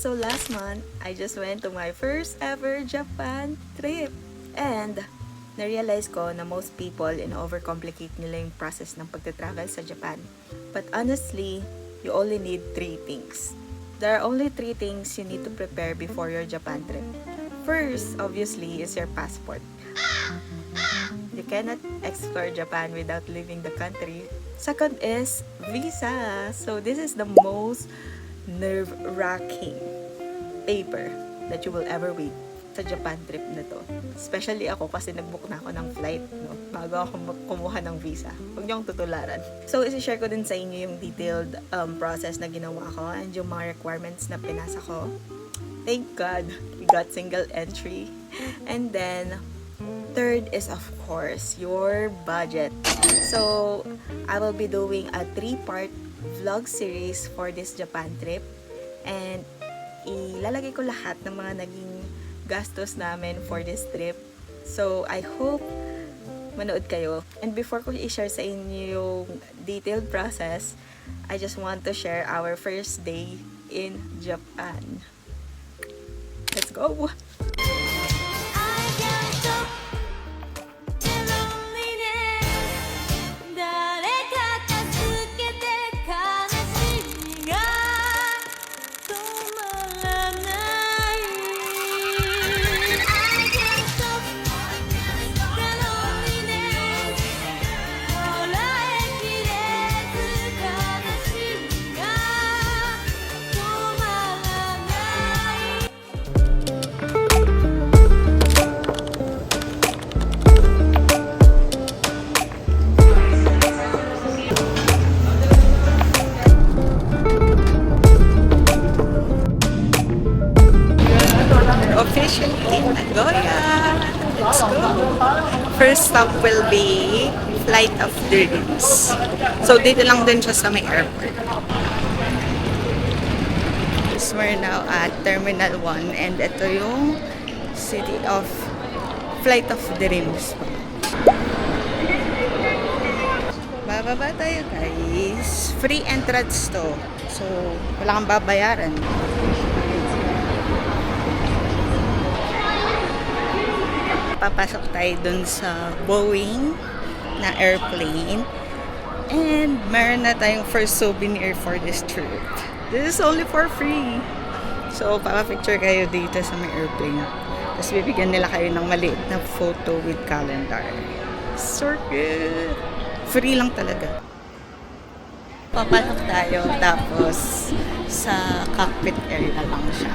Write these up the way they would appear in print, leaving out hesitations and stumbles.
So last month, I just went to my first ever Japan trip. And na-realize ko na most people overcomplicate nila yung process ng pagta-travel sa Japan. But honestly, you only need 3 things. There are only 3 things you need to prepare before your Japan trip. First, obviously, is your passport. You cannot explore Japan without leaving the country. Second is visa. So this is the most nerve-wracking paper that you will ever read sa Japan trip na to. Especially ako kasi nag-book na ako ng flight, no? Bago ako kumuha ng visa. Huwag niyong tutularan. So, isi-share ko din sa inyo yung detailed process na ginawa ko and yung mga requirements na pinasa ko. Thank God, we got single entry. And then, third is of course, your budget. So, I will be doing a 3-part vlog series for this Japan trip. And, ilalagay ko lahat ng mga naging gastos namin for this trip. So, I hope manood kayo. And before ko i-share sa inyo yung detailed process, I just want to share our first day in Japan. Let's go! Officially in Nagoya. Let's go. First stop will be Flight of Dreams. So dito lang din siya sa may airport. So we're now at Terminal 1 and ito yung city of Flight of Dreams. Bababa tayo guys. Free entrance to. So wala kang babayaran. Papasok tayo dun sa Boeing na airplane and meron na tayong first souvenir for this trip. This is only for free. So, papapicture kayo dito sa may airplane. Tapos bibigyan nila kayo ng maliit na photo with calendar. So good! Free lang talaga. Papasok tayo tapos sa cockpit area lang siya.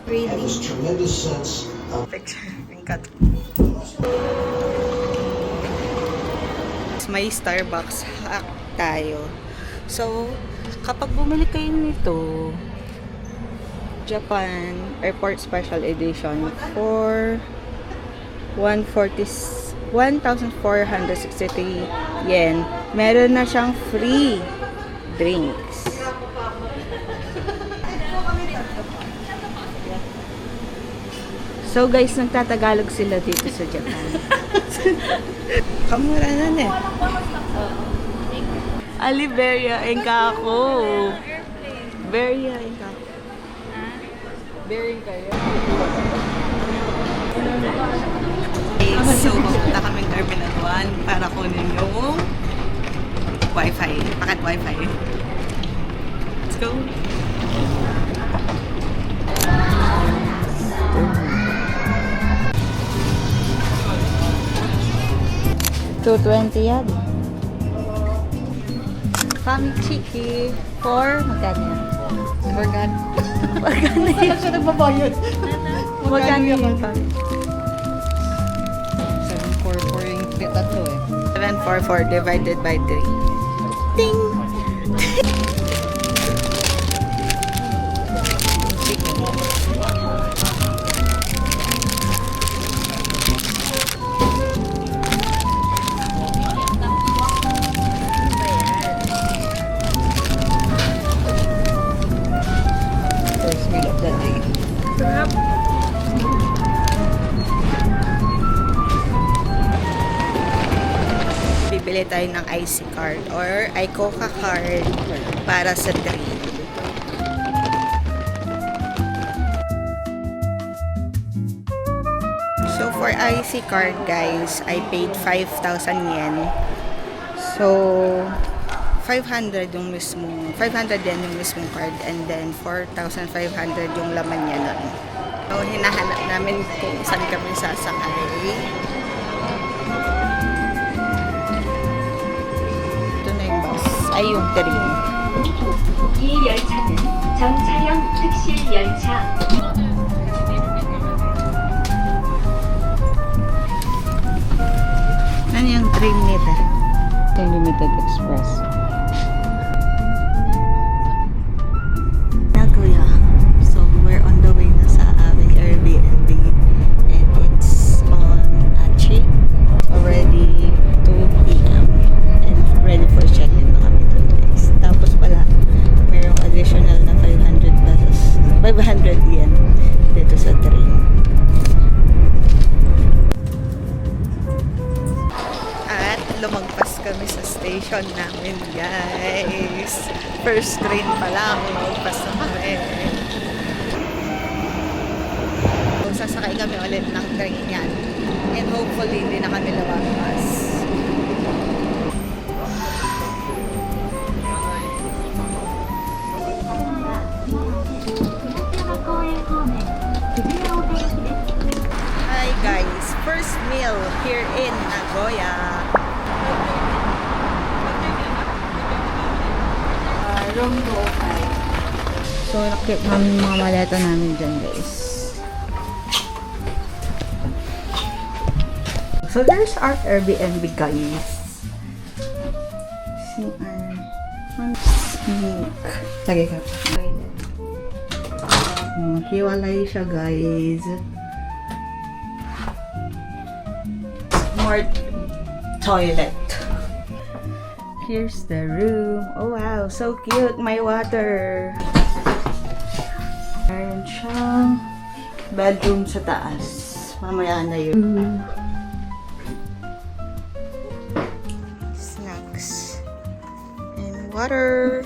Really? This tremendous sense of picture and cut. May Starbucks hack tayo. So, kapag bumili kayo nito, Japan Airport Special Edition for 1,463 yen, meron na siyang free drinks. So guys, nagtatagalog sila dito sa Japan. Kamura na eh. Aliberia, engka ako. Beria, engka ako. Bearing kayo. So, pupunta kami Terminal 1 para kunin yung Wi-Fi. Packet Wi-Fi. Let's go. 220 yan. Family Chiki for magkano yan? Magkano? Magkano yan? Siya nagbabayad. Magkano yan? 744 yung tatlo eh. 744 divided by 3. Ding! bibili tayo ng IC card or ICOCA card para sa train. So, for IC card, guys, I paid 5,000 yen. So, 500 yung mismong, 500 yen yung mismong card, and then 4,500 yung laman niya nun. So, hinahanap namin kung saan kami sasakay. Ito na yung bus. Ay, yung train. 이 열차는 전차형 특실 열차. Ano yung train nito? Limited Express. Nagoya. So, we're on the way na sa aming Airbnb. And it's on 3. Already 2 p.m. And ready for check-in na kami doon, guys. Tapos pala, mayroong additional na 500 pesos. 500 yen dito sa train. Lumagpas kami sa station namin, guys. First train pa lang, lumagpas na kami. So, sasakay kami ulit ng train yan. And hopefully, hindi na kami lumagpas. Hi, guys. First meal here in Nagoya. Room 205. So, nakip namin mga maleta namin dyan, guys. So, there's our Airbnb, guys. Snake. Lagay ka. Hiwalay siya, guys. More toilet. Here's the room. Oh wow, so cute. My water. Meron siyang bedroom sa taas. Mamaya na yun. Snacks. And water.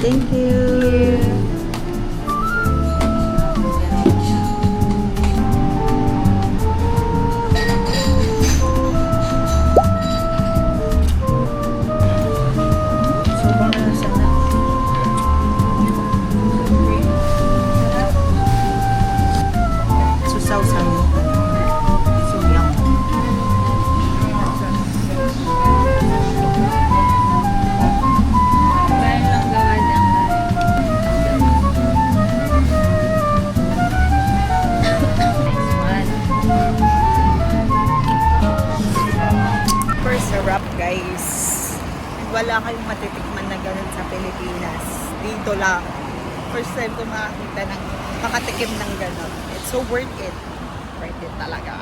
Thank you. Sobrang nasa na. Susaw-saw. So yum. Sarap, guys. Wala kayong matitikman na ganun sa Pilipinas. Dito lang. First time ko makatikim ng ganun. It's so worth it. Worth it talaga.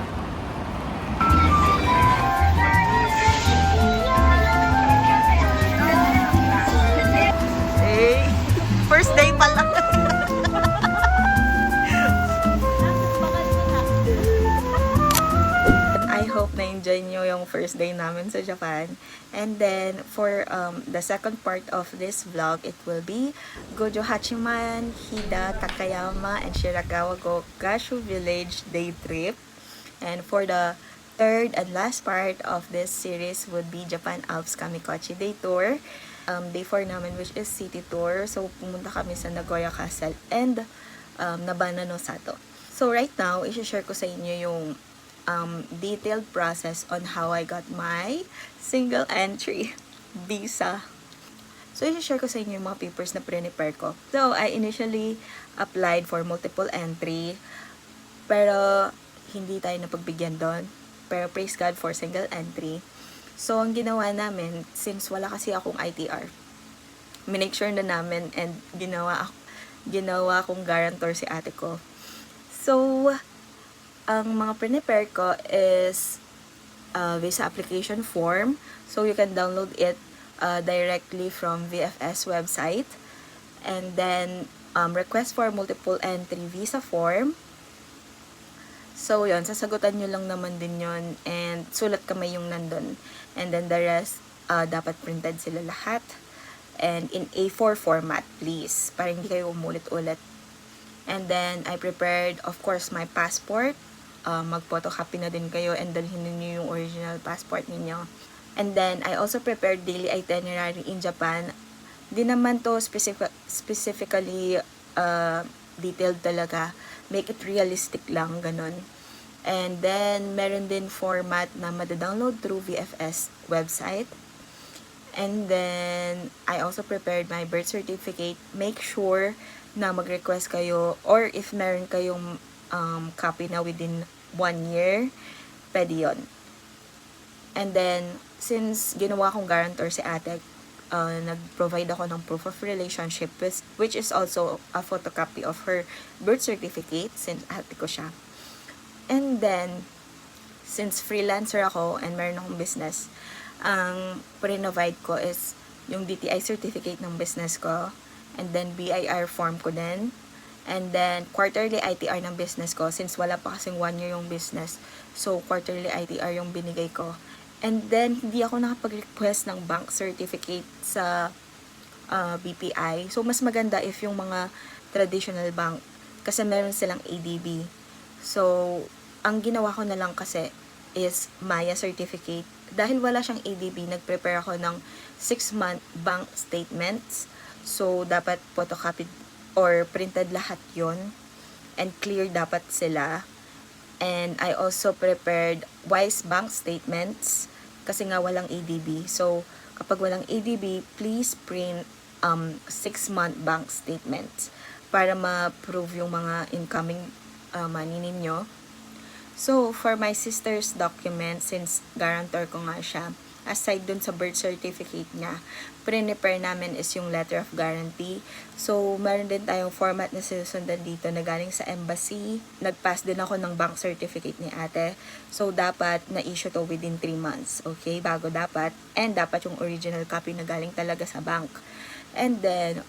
Hey, first day pa lang. I hope na-enjoy nyo yung first day namin sa Japan. And then, for the second part of this vlog, it will be Gojo Hachiman, Hida, Takayama, and Shirakawa-go Gashu Village day trip. And for the third and last part of this series would be Japan Alps Kamikochi day tour. Day 4 namin, which is city tour. So, pumunta kami sa Nagoya Castle and Nabana no Sato. So, right now, i-share ko sa inyo yung detailed process on how I got my single entry visa. So, i-share ko sa inyo yung mga papers na prepare ko. So, I initially applied for multiple entry, pero hindi tayo napagbigyan doon. pero praise God for single entry. So, ang ginawa namin, since wala kasi akong ITR, minake sure na namin and ginawa akong guarantor si ate ko. So, ang mga prepare ko is visa application form. So, you can download it directly from VFS website. And then, request for multiple entry visa form. So, yun, sasagutan nyo lang naman din yun. And, sulat kamay yung nandun. And then, the rest, dapat printed sila lahat. And, in A4 format, please. Para hindi kayo umulit-ulit. And then, I prepared, of course, my passport. Mag-photocopy na din kayo and dalhin niyo yung original passport ninyo. And then, I also prepared daily itinerary in Japan. Di naman to specifically detailed talaga. Make it realistic lang, ganun. And then, meron din format na madadownload through VFS website. And then, I also prepared my birth certificate. Make sure na mag-request kayo or if meron kayong copy na within 1 year, pwede yun. And then, since ginawa kong guarantor si ate, nag-provide ako ng proof of relationship which is also a photocopy of her birth certificate since ate ko siya. And then, since freelancer ako and meron akong business, ang provide ko is yung DTI certificate ng business ko and then BIR form ko din. And then, quarterly ITR ng business ko since wala pa kasing 1 year yung business. So, quarterly ITR yung binigay ko. And then, hindi ako nakapag-request ng bank certificate sa BPI. So, mas maganda if yung mga traditional bank kasi meron silang ADB. So, ang ginawa ko na lang kasi is Maya certificate. Dahil wala siyang ADB, nag-prepare ako ng 6-month bank statements. So, dapat photocopied or printed lahat yon and clear dapat sila. And I also prepared WISE bank statements kasi nga walang ADB. So, kapag walang ADB, please print 6-month bank statements para ma-prove yung mga incoming money ninyo. So, for my sister's document, since guarantor ko nga siya, aside dun sa birth certificate niya, prepare namin is yung letter of guarantee. So, meron din tayong format na sinusundan dito na galing sa embassy. Nag-pass din ako ng bank certificate ni ate. So, dapat na-issue to within 3 months. Okay? Bago dapat. And dapat yung original copy na galing talaga sa bank. And then,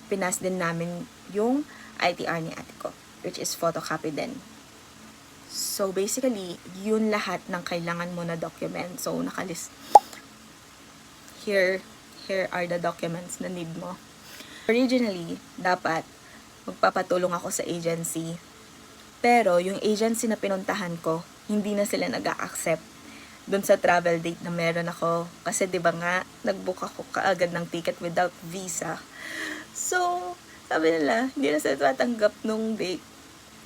pinas din namin yung ITR ni ate ko, which is photocopy din. So, basically, yun lahat ng kailangan mo na document. So, nakalist. Here are the documents na need mo. Originally, dapat magpapatulong ako sa agency. Pero, yung agency na pinuntahan ko, hindi na sila nag-a-accept dun sa travel date na meron ako. Kasi, di ba nga, nag-book ako kaagad ng ticket without visa. So, sabi nila, hindi na sila tatanggap nung date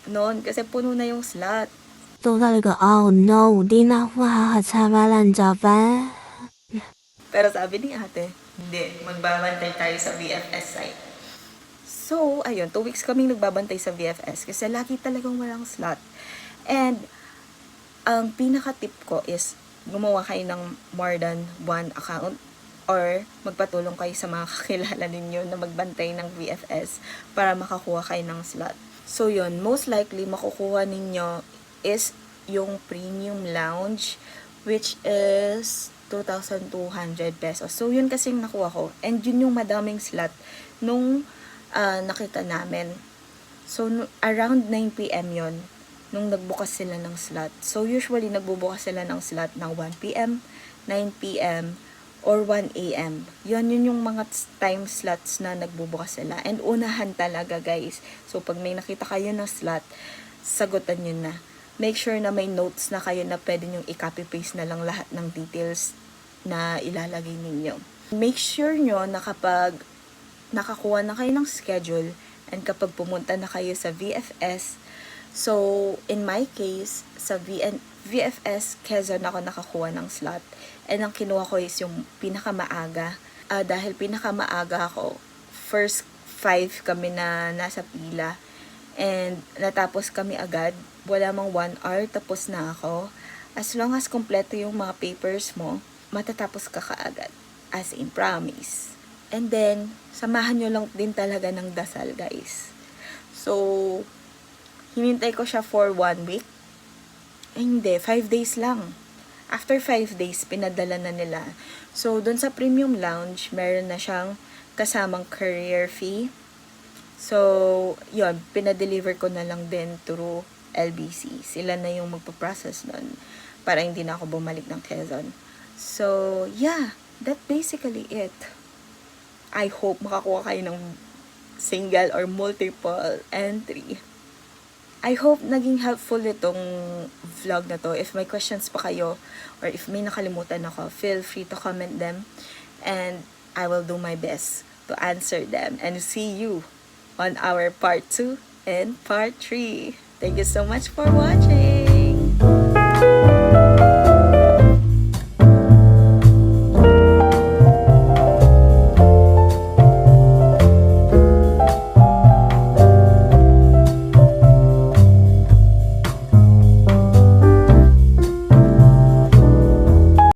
noon kasi puno na yung slot. 做到一个 oh no, di na ako makakasabalan Japan. Pero sabi ni ate, hindi, magbabantay tayo sa VFS site. So, ayun, 2 weeks kaming nagbabantay sa VFS kasi lagi talagang walang slot. And, ang pinaka-tip ko is gumawa kayo ng more than 1 account or magpatulong kayo sa mga kakilala ninyo na magbantay ng VFS para makakuha kayo ng slot. So, yun, most likely makukuha ninyo is yung premium lounge which is 2,200 pesos. So, yun kasing nakuha ko. And yun yung madaming slot nung nakita namin. So, around 9 p.m. yun nung nagbukas sila ng slot. So, usually nagbubukas sila ng slot ng 1 p.m., 9 p.m., or 1 a.m. Yun yung mga time slots na nagbubukas sila. And unahan talaga, guys. So, pag may nakita kayo ng slot, sagutan nyo na. Make sure na may notes na kayo na pwede nyong i-copy-paste na lang lahat ng details na ilalagay ninyo. Make sure nyo na kapag nakakuha na kayo ng schedule and kapag pumunta na kayo sa VFS, so, in my case, sa VFS, Quezon ako nakakuha ng slot. And ang kinuha ko is yung pinakamaaga. Dahil pinakamaaga ako, first 5 kami na nasa pila. And natapos kami agad. wala mang 1 hour, tapos na ako. As long as kompleto yung mga papers mo, matatapos ka kaagad. As in, promise. And then, samahan nyo lang din talaga ng dasal, guys. So, hinintay ko siya for 1 week. Hindi, 5 days lang. After 5 days, pinadala na nila. So, dun sa premium lounge, meron na siyang kasamang courier fee. So, yun, pinadeliver ko na lang din through LBC. Sila na yung magpaprocess nun para hindi na ako bumalik ng Quezon. So, yeah, that basically it. I hope makakuha kayo ng single or multiple entry. I hope naging helpful itong vlog na to. If may questions pa kayo or if may nakalimutan ako, feel free to comment them and I will do my best to answer them. And see you on our part 2 and part 3. Thank you so much for watching.